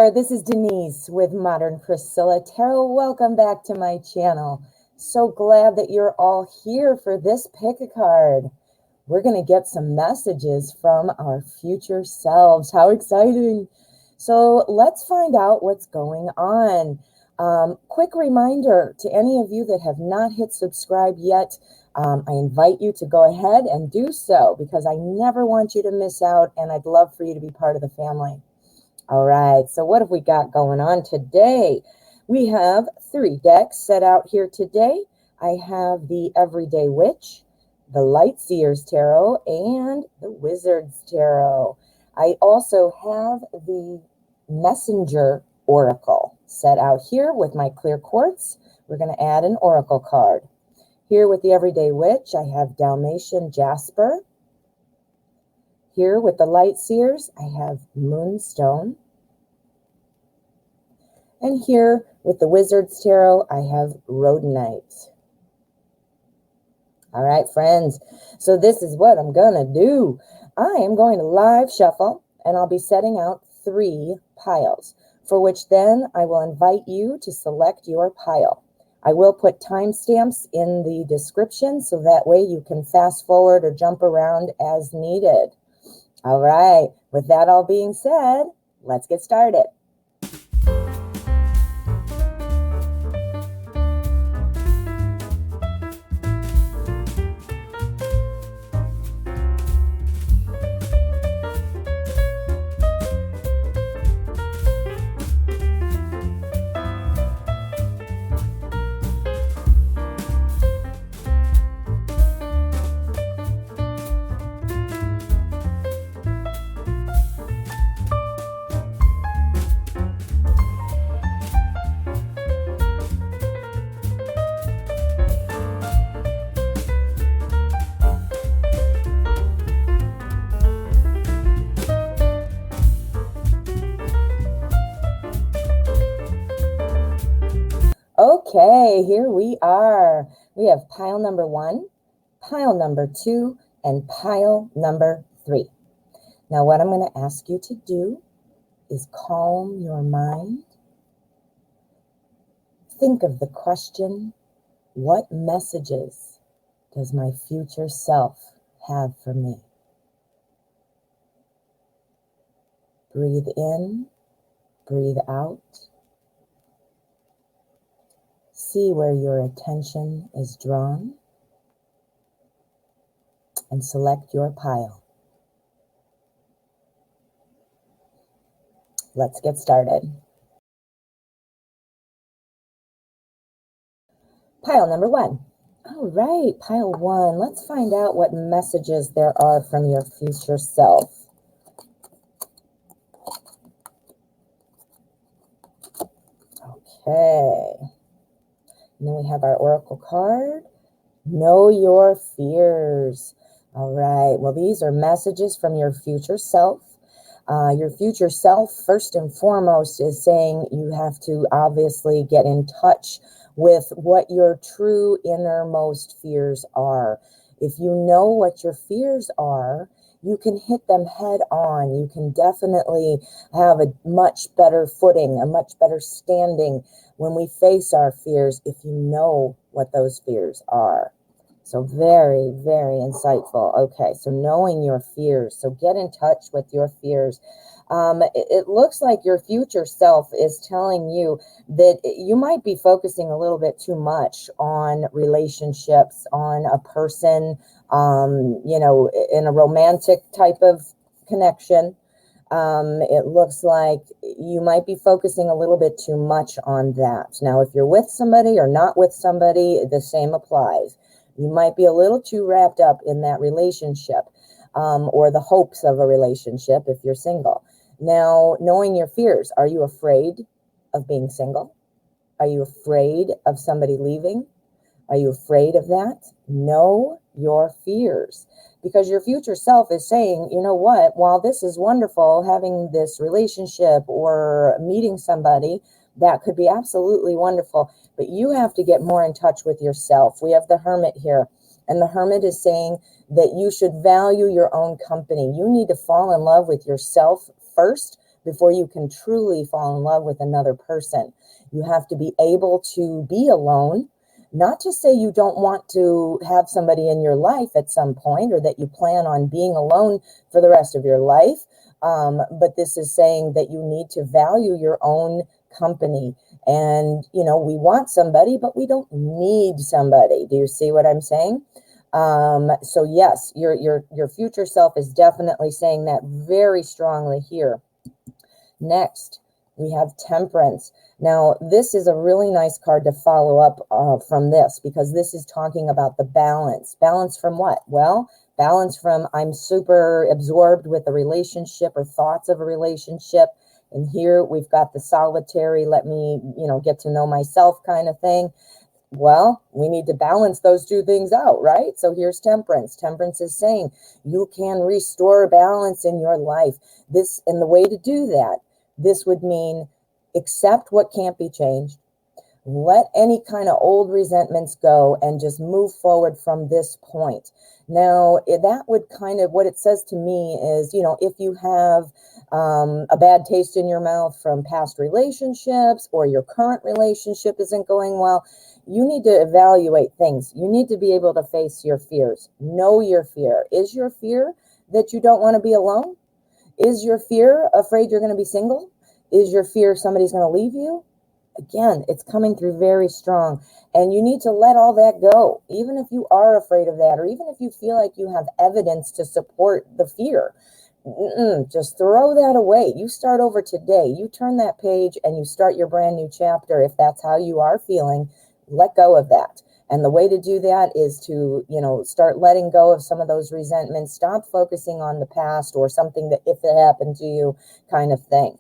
there, this is Denise with Modern Priscilla Tarot. Welcome back to my channel. So glad that you're all here for this pick a card. We're going to get some messages from our future selves. How exciting. So let's find out what's going on. Quick reminder to any of you that have not hit subscribe yet, I invite you to go ahead and do so because I never want you to miss out and I'd love for you to be part of the family. All right, so what have we got going on today? We have 3 decks set out here today. I have the Everyday Witch, the Light Seers Tarot, and the Wizards Tarot. I also have the Messenger Oracle set out here with my clear quartz. We're going to add an Oracle card. Here with the Everyday Witch, I have Dalmatian Jasper. Here with the Light Seers, I have Moonstone. And here with the Wizards Tarot, I have Rhodonite. All right, friends. So this is what I'm going to do. I am going to live shuffle, and I'll be setting out 3 piles, for which then I will invite you to select your pile. I will put timestamps in the description, so that way you can fast forward or jump around as needed. All right, with that all being said, let's get started. Okay, here we are. We have pile number 1, pile number 2, and pile number 3. Now, what I'm going to ask you to do is calm your mind. Think of the question, what messages does my future self have for me? Breathe in, breathe out. See where your attention is drawn and select your pile. Let's get started. Pile number 1. All right, pile 1. Let's find out what messages there are from your future self. Okay. And then we have our Oracle card. Know your fears. All right. Well, these are messages from your future self. Your future self, first and foremost, is saying you have to obviously get in touch with what your true innermost fears are. If you know what your fears are, you can hit them head on. You can definitely have a much better footing, a much better standing when we face our fears, if you know what those fears are. So very, very insightful. Okay, so knowing your fears. So get in touch with your fears. It looks like your future self is telling you that you might be focusing a little bit too much on relationships, on a person, in a romantic type of connection. It looks like you might be focusing a little bit too much on that. Now, if you're with somebody or not with somebody, the same applies. You might be a little too wrapped up in that relationship, or the hopes of a relationship if you're single. Now, knowing your fears, are you afraid of being single? Are you afraid of somebody leaving? Are you afraid of that? Know your fears, because your future self is saying, you know what, while this is wonderful, having this relationship or meeting somebody, that could be absolutely wonderful, but you have to get more in touch with yourself. We have the Hermit here, and the Hermit is saying that you should value your own company. You need to fall in love with yourself first before you can truly fall in love with another person. You have to be able to be alone. Not to say you don't want to have somebody in your life at some point, or that you plan on being alone for the rest of your life. But this is saying that you need to value your own company. And, we want somebody, but we don't need somebody. Do you see what I'm saying? So yes, your future self is definitely saying that very strongly here. Next, we have Temperance. Now, this is a really nice card to follow up from this, because this is talking about the balance. Balance from what? Well, balance from I'm super absorbed with a relationship or thoughts of a relationship. And here we've got the solitary, let me, get to know myself kind of thing. Well, we need to balance those two things out, right? So here's Temperance. Temperance is saying you can restore balance in your life. And the way to do that, this would mean accept what can't be changed. Let any kind of old resentments go and just move forward from this point. Now, that would kind of, what it says to me is, if you have a bad taste in your mouth from past relationships, or your current relationship isn't going well, you need to evaluate things. You need to be able to face your fears. Know your fear. Is your fear that you don't want to be alone? Is your fear afraid you're going to be single? Is your fear somebody's going to leave you? Again, it's coming through very strong, and you need to let all that go. Even if you are afraid of that, or even if you feel like you have evidence to support the fear, just throw that away. You start over today. You turn that page and you start your brand new chapter. If that's how you are feeling, let go of that. And the way to do that is to, start letting go of some of those resentments. Stop focusing on the past or something that if it happened to you kind of thing.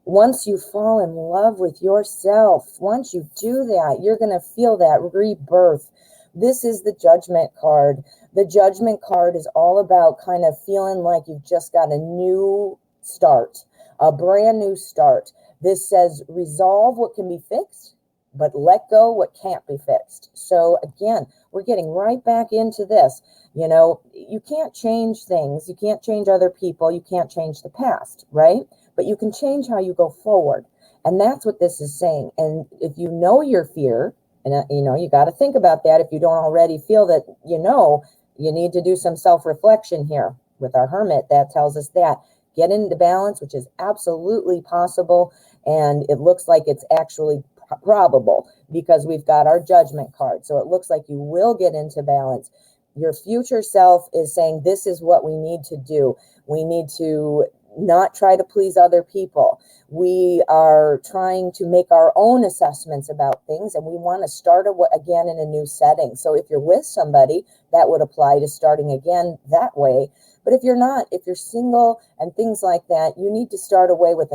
Once you fall in love with yourself, once you do that, you're going to feel that rebirth. This is the Judgment card. The Judgment card is all about kind of feeling like you've just got a new start, a brand new start. This says resolve what can be fixed, but let go what can't be fixed. So again, we're getting right back into this. You can't change things. You can't change other people. You can't change the past, right? But you can change how you go forward. And that's what this is saying. And if you know your fear, and you got to think about that. If you don't already feel that, you need to do some self-reflection here. With our Hermit, that tells us that. Get into balance, which is absolutely possible. And it looks like it's actually probable, because we've got our Judgment card. So it looks like you will get into balance. Your future self is saying this is what we need to do. We need to not try to please other people. We are trying to make our own assessments about things, and we want to start again in a new setting. So if you're with somebody, that would apply to starting again that way. But if you're not, if you're single and things like that, you need to start again, with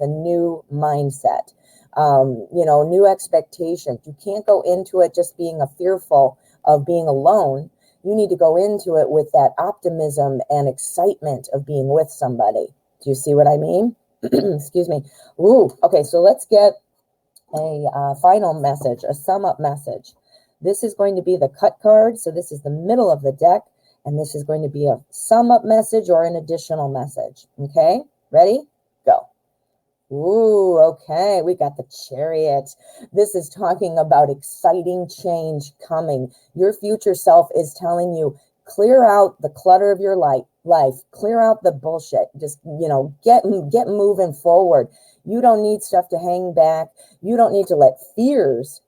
a new mindset. New expectations. You can't go into it just being fearful of being alone. You need to go into it with that optimism and excitement of being with somebody. Do you see what I mean? Excuse me. Ooh, okay, so let's get a final message, a sum up message. This is going to be the cut card. So this is the middle of the deck, and this is going to be a sum up message or an additional message. Okay, ready? Go. Ooh, okay, we got the Chariot. This is talking about exciting change coming. Your future self is telling you, clear out the clutter of your life, clear out the bullshit. Just, get moving forward. You don't need stuff to hang back. You don't need to let fears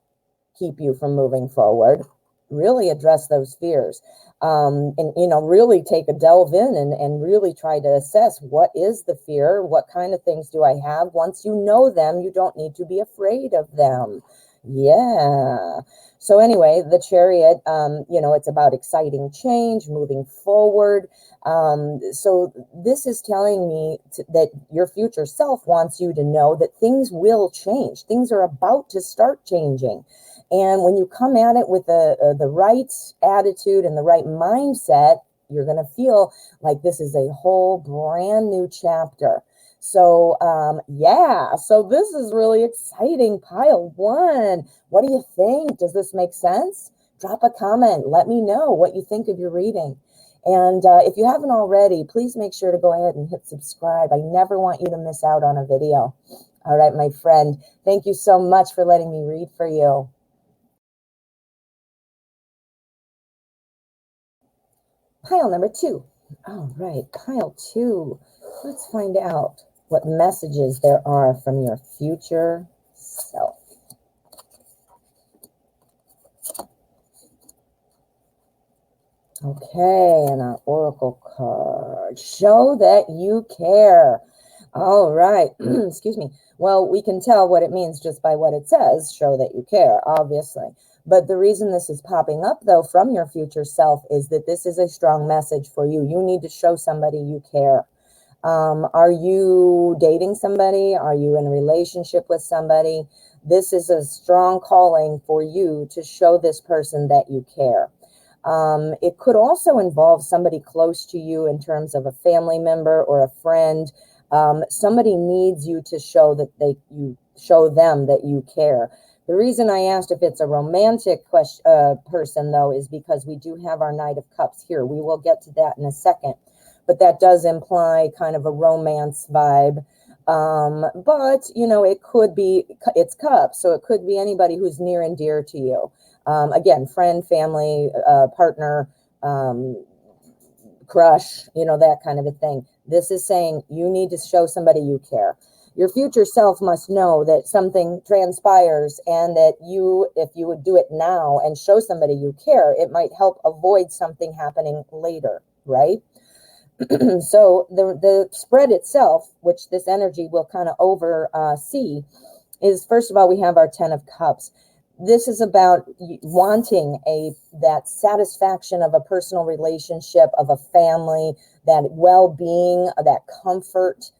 keep you from moving forward. Really address those fears. And really take a delve in and really try to assess, what is the fear? What kind of things do I have? Once you know them, you don't need to be afraid of them. Yeah. So anyway, the Chariot, it's about exciting change, moving forward. So this is telling me that your future self wants you to know that things will change. Things are about to start changing. And when you come at it with the right attitude and the right mindset, you're going to feel like this is a whole brand new chapter. So, so this is really exciting. Pile one. What do you think? Does this make sense? Drop a comment. Let me know what you think of your reading. And if you haven't already, please make sure to go ahead and hit subscribe. I never want you to miss out on a video. All right, my friend, thank you so much for letting me read for you. Pile number 2. All right, pile 2. Let's find out what messages there are from your future self. Okay, and our oracle card. Show that you care. All right, excuse me. Well, we can tell what it means just by what it says, show that you care, obviously. But the reason this is popping up, though, from your future self is that this is a strong message for you. You need to show somebody you care. Are you dating somebody? Are you in a relationship with somebody? This is a strong calling for you to show this person that you care. It could also involve somebody close to you in terms of a family member or a friend. Somebody needs you to show that you show them that you care. The reason I asked if it's a romantic person, though, is because we do have our Knight of Cups here. We will get to that in a second, but that does imply kind of a romance vibe. But, you know, it could be, it's cups, so it could be anybody who's near and dear to you. Again, friend, family, partner, crush, you know, that kind of a thing. This is saying you need to show somebody you care. Your future self must know that something transpires and that you, if you would do it now and show somebody you care, it might help avoid something happening later, right? So the spread itself, which this energy will kind of oversee, is, first of all, we have our 10 of Cups. This is about wanting that satisfaction of a personal relationship, of a family, that well-being, that comfort.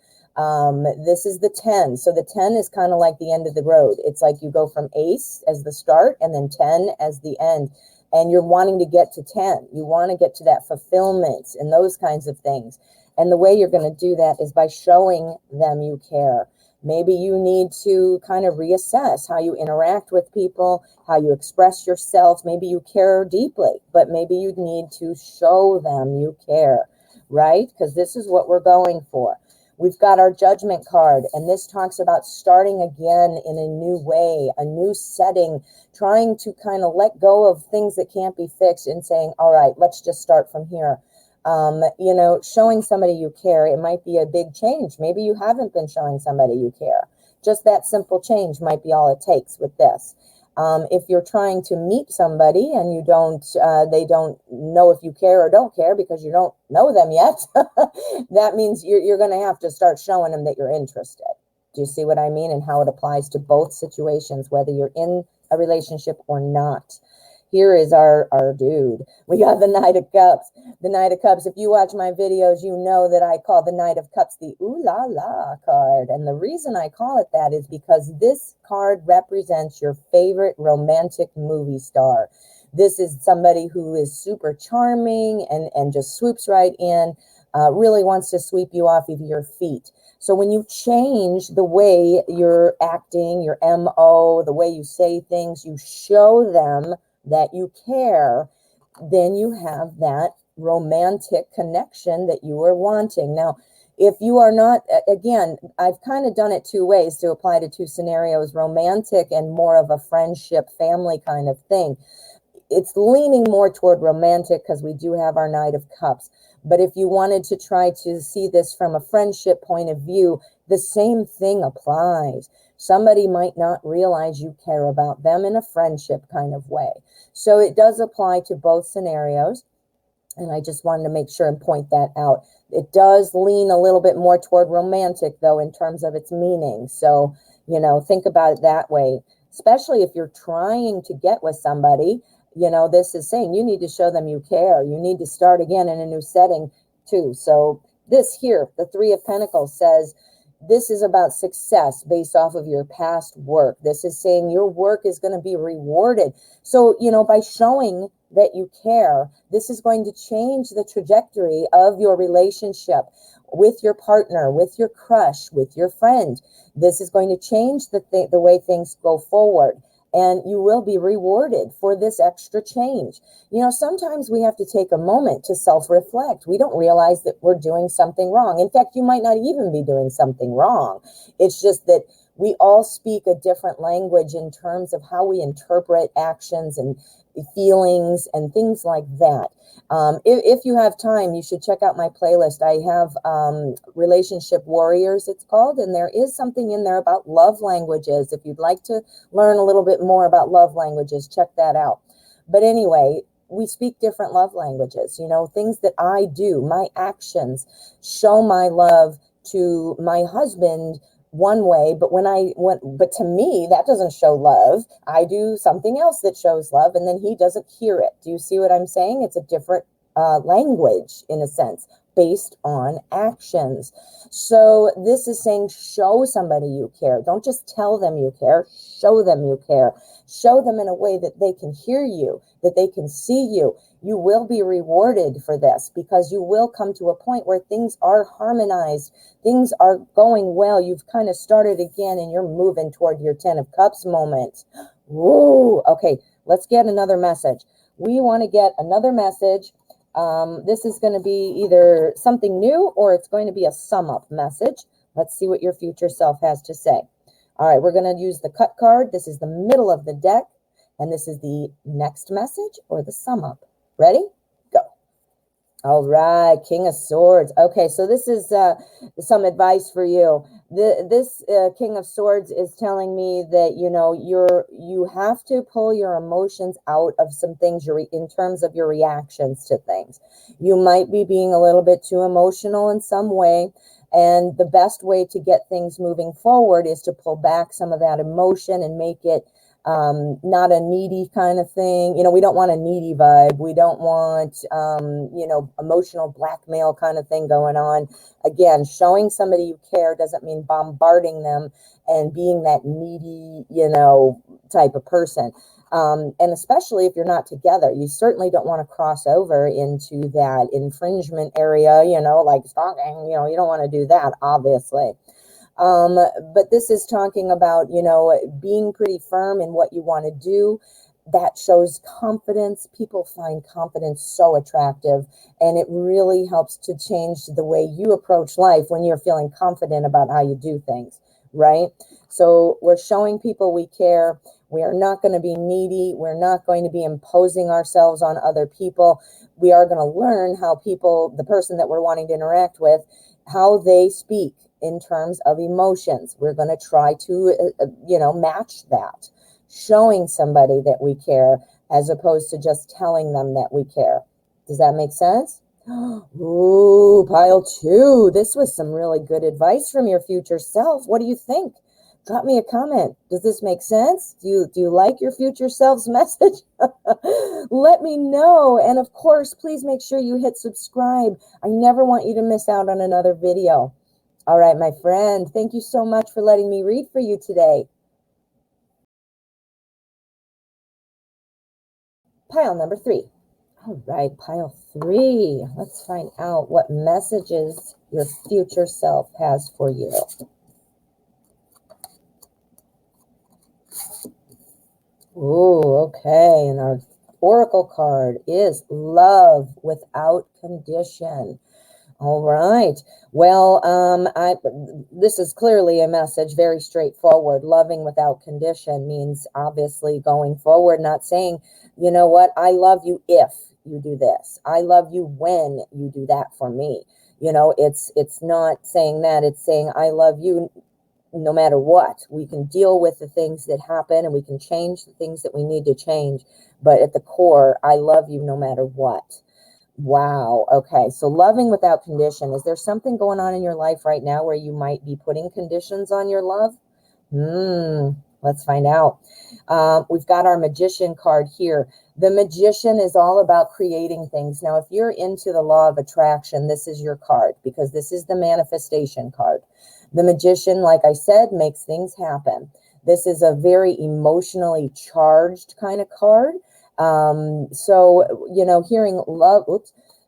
This is the 10. So the 10 is kind of like the end of the road. It's like you go from ace as the start and then 10 as the end. And you're wanting to get to 10. You want to get to that fulfillment and those kinds of things. And the way you're going to do that is by showing them you care. Maybe you need to kind of reassess how you interact with people, how you express yourself. Maybe you care deeply, but maybe you need to show them you care, right? Because this is what we're going for. We've got our Judgment card, and this talks about starting again in a new way, a new setting, trying to kind of let go of things that can't be fixed and saying, all right, let's just start from here. You know, showing somebody you care, it might be a big change. Maybe you haven't been showing somebody you care. Just that simple change might be all it takes with this. If you're trying to meet somebody and you they don't know if you care or don't care because you don't know them yet, that means you're going to have to start showing them that you're interested. Do you see what I mean? And how it applies to both situations, whether you're in a relationship or not. Here is our dude. We got the Knight of Cups. The Knight of Cups. If you watch my videos, you know that I call the Knight of Cups the ooh la la card. And the reason I call it that is because this card represents your favorite romantic movie star. This is somebody who is super charming and just swoops right in, really wants to sweep you off of your feet. So when you change the way you're acting, your MO, the way you say things, you show them that you care, then you have that romantic connection that you are wanting. Now, if you are not, again, I've kind of done it two ways to apply to two scenarios, romantic and more of a friendship, family kind of thing. It's leaning more toward romantic because we do have our Knight of Cups. But if you wanted to try to see this from a friendship point of view, the same thing applies. Somebody might not realize you care about them in a friendship kind of way. So it does apply to both scenarios. And I just wanted to make sure and point that out. It does lean a little bit more toward romantic, though, in terms of its meaning. So, you know, think about it that way, especially if you're trying to get with somebody. You know, this is saying you need to show them you care. You need to start again in a new setting, too. So this here, the Three of Pentacles, says this is about success based off of your past work. This is saying your work is going to be rewarded. So, you know, by showing that you care, this is going to change the trajectory of your relationship with your partner, with your crush, with your friend. This is going to change the way things go forward. and you will be rewarded for this extra change. You know, sometimes we have to take a moment to self-reflect. We don't realize that we're doing something wrong. In fact, you might not even be doing something wrong. It's just that we all speak a different language in terms of how we interpret actions and feelings and things like that. If you have time, you should check out my playlist. I have Relationship Warriors, it's called, and there is something in there about love languages. If you'd like to learn a little bit more about love languages, check that out. But anyway, we speak different love languages. You know, things that I do, my actions show my love to my husband one way, but but to me, that doesn't show love. I do something else that shows love, and then he doesn't hear it. Do you see what I'm saying? It's a different language, in a sense, based on actions. So this is saying, show somebody you care. Don't just tell them you care. Show them you care. Show them in a way that they can hear you, that they can see you. You will be rewarded for this, because you will come to a point where things are harmonized. Things are going well. You've kind of started again, and you're moving toward your 10 of Cups moment. Woo! Okay, let's get another message. We want to get another message. This is going to be either something new, or it's going to be a sum up message. Let's see what your future self has to say. All right, we're going to use the cut card. This is the middle of the deck, and this is the next message or the sum up. Ready? Go. All right, King of Swords. Okay, so this is some advice for you. This King of Swords is telling me that, you know, you have to pull your emotions out of some things in terms of your reactions to things. You might be being a little bit too emotional in some way, and the best way to get things moving forward is to pull back some of that emotion and make it not a needy kind of thing. You know, we don't want a needy vibe. We don't want, you know, emotional blackmail kind of thing going on. Again, showing somebody you care doesn't mean bombarding them and being that needy, you know, type of person. And especially if you're not together, you certainly don't want to cross over into that infringement area, you know, like stalking. You know, you don't want to do that, obviously. But this is talking about, you know, being pretty firm in what you want to do. That shows confidence. People find confidence so attractive, and it really helps to change the way you approach life when you're feeling confident about how you do things, right? So we're showing people we care. We are not going to be needy. We're not going to be imposing ourselves on other people. We are going to learn how people, the person that we're wanting to interact with, how they speak in terms of emotions. We're going to try to, you know, match that, showing somebody that we care as opposed to just telling them that we care. Does that make sense? Ooh, pile 2. This was some really good advice from your future self. What do you think? Drop me a comment. Does this make sense? Do you like your future self's message? Let me know. And of course, please make sure you hit subscribe. I never want you to miss out on another video. All right, my friend, thank you so much for letting me read for you today. Pile number 3. All right, pile 3. Let's find out what messages your future self has for you. Ooh, okay. And our oracle card is love without condition. All right. Well, this is clearly a message, very straightforward. Loving without condition means obviously going forward, not saying, you know what, I love you if you do this. I love you when you do that for me. You know, it's not saying that. It's saying I love you no matter what. We can deal with the things that happen, and we can change the things that we need to change. But at the core, I love you no matter what. Wow. Okay. So loving without condition. Is there something going on in your life right now where you might be putting conditions on your love? Let's find out. We've got our Magician card here. The Magician is all about creating things. Now, if you're into the law of attraction, this is your card, because this is the manifestation card. The Magician, like I said, makes things happen. This is a very emotionally charged kind of card. So, you know, hearing love,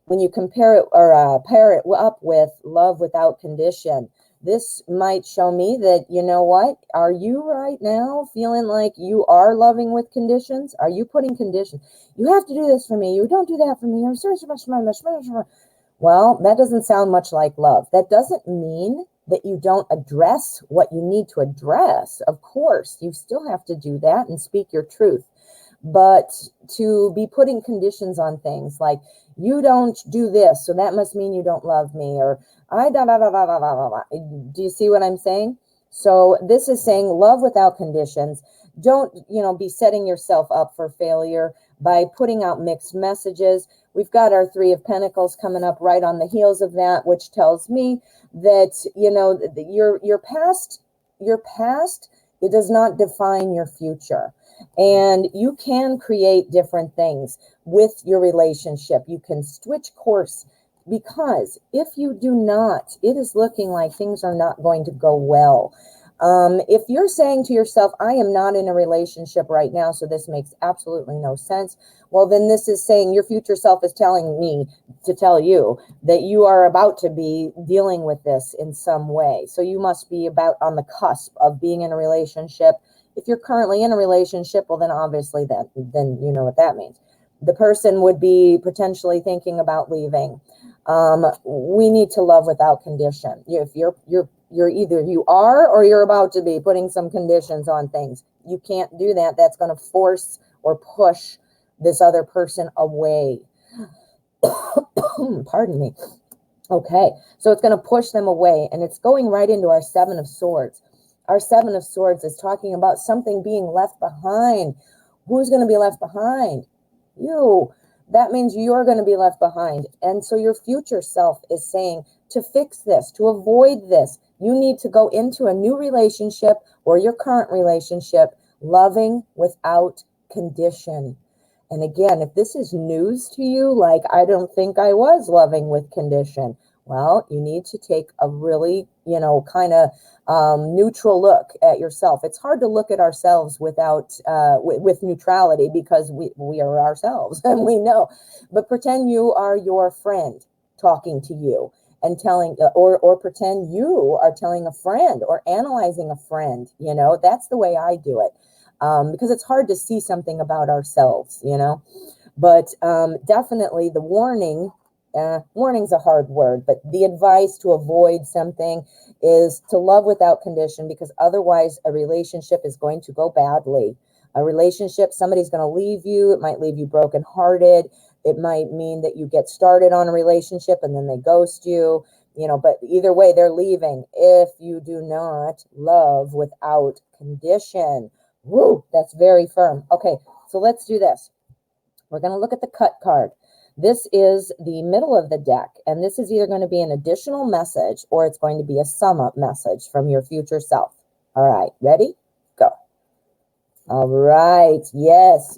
when you compare it or pair it up with love without condition, This might show me that, you know what, are you right now feeling like you are loving with conditions? Are you putting conditions? You have to do this for me. You don't do that for me. Well, that doesn't sound much like love. That doesn't mean that you don't address what you need to address. Of course, you still have to do that and speak your truth. But to be putting conditions on things like, you don't do this, so that must mean you don't love me, or I da da da da da da da. Do you see what I'm saying? So this is saying love without conditions. Don't, be setting yourself up for failure by putting out mixed messages. We've got our Three of Pentacles coming up right on the heels of that, which tells me that, your past, it does not define your future. And you can create different things with your relationship. You can switch course, because if you do not, it is looking like things are not going to go well. If you're saying to yourself, I am not in a relationship right now, so this makes absolutely no sense, well, then this is saying your future self is telling me to tell you that you are about to be dealing with this in some way. So you must be about on the cusp of being in a relationship. If you're currently in a relationship, well, then obviously then you know what that means. The person would be potentially thinking about leaving. We need to love without condition. If you're either you are or you're about to be putting some conditions on things. You can't do that. That's going to force or push this other person away. Pardon me. Okay, so it's going to push them away, and it's going right into our Seven of Swords. Our Seven of Swords is talking about something being left behind. Who's going to be left behind? You. That means you're going to be left behind. And so your future self is saying, to fix this, to avoid this, you need to go into a new relationship or your current relationship loving without condition. And again, if this is news to you, like, I don't think I was loving with condition, well, you need to take a really, kind of neutral look at yourself. It's hard to look at ourselves without with neutrality, because we are ourselves and we know. But pretend you are your friend talking to you and telling, or pretend you are telling a friend or analyzing a friend. That's the way I do it, because it's hard to see something about ourselves. But definitely the warning. Warning's a hard word, but the advice to avoid something is to love without condition, because otherwise a relationship is going to go badly. A relationship, somebody's going to leave you. It might leave you brokenhearted. It might mean that you get started on a relationship and then they ghost you, but either way, they're leaving if you do not love without condition. Woo, that's very firm. Okay, so let's do this. We're going to look at the cut card. This is the middle of the deck, and this is either going to be an additional message or it's going to be a sum up message from your future self. All right, ready? Go. All right. Yes,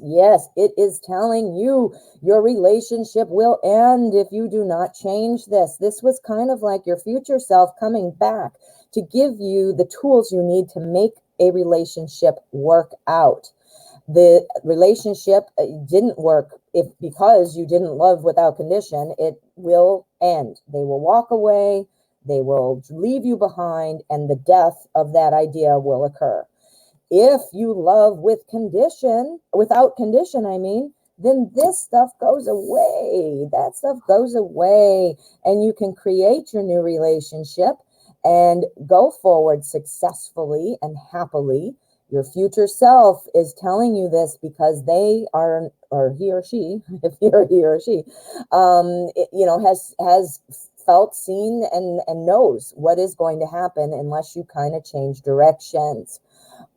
it is telling you your relationship will end if you do not change this. This was kind of like your future self coming back to give you the tools you need to make a relationship work out. The relationship didn't work because you didn't love without condition. It will end. They will walk away. They will leave you behind, and the death of that idea will occur. If you love with condition, without condition, then this stuff goes away. That stuff goes away, and you can create your new relationship and go forward successfully and happily. Your future self is telling you this because they are, or he or she, if you're he or she, has felt, seen, and knows what is going to happen unless you kind of change directions.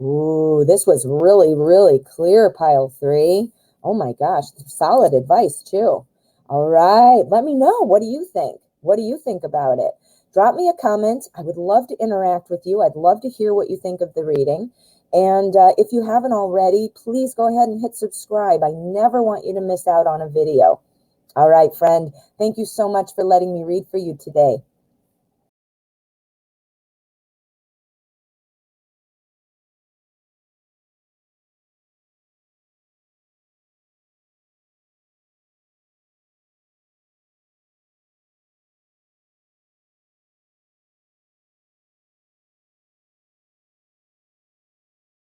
Ooh, this was really, really clear, pile 3. Oh my gosh, solid advice too. All right, let me know. What do you think? What do you think about it? Drop me a comment. I would love to interact with you. I'd love to hear what you think of the reading. And if you haven't already, please go ahead and hit subscribe. I never want you to miss out on a video. All right, friend. Thank you so much for letting me read for you today.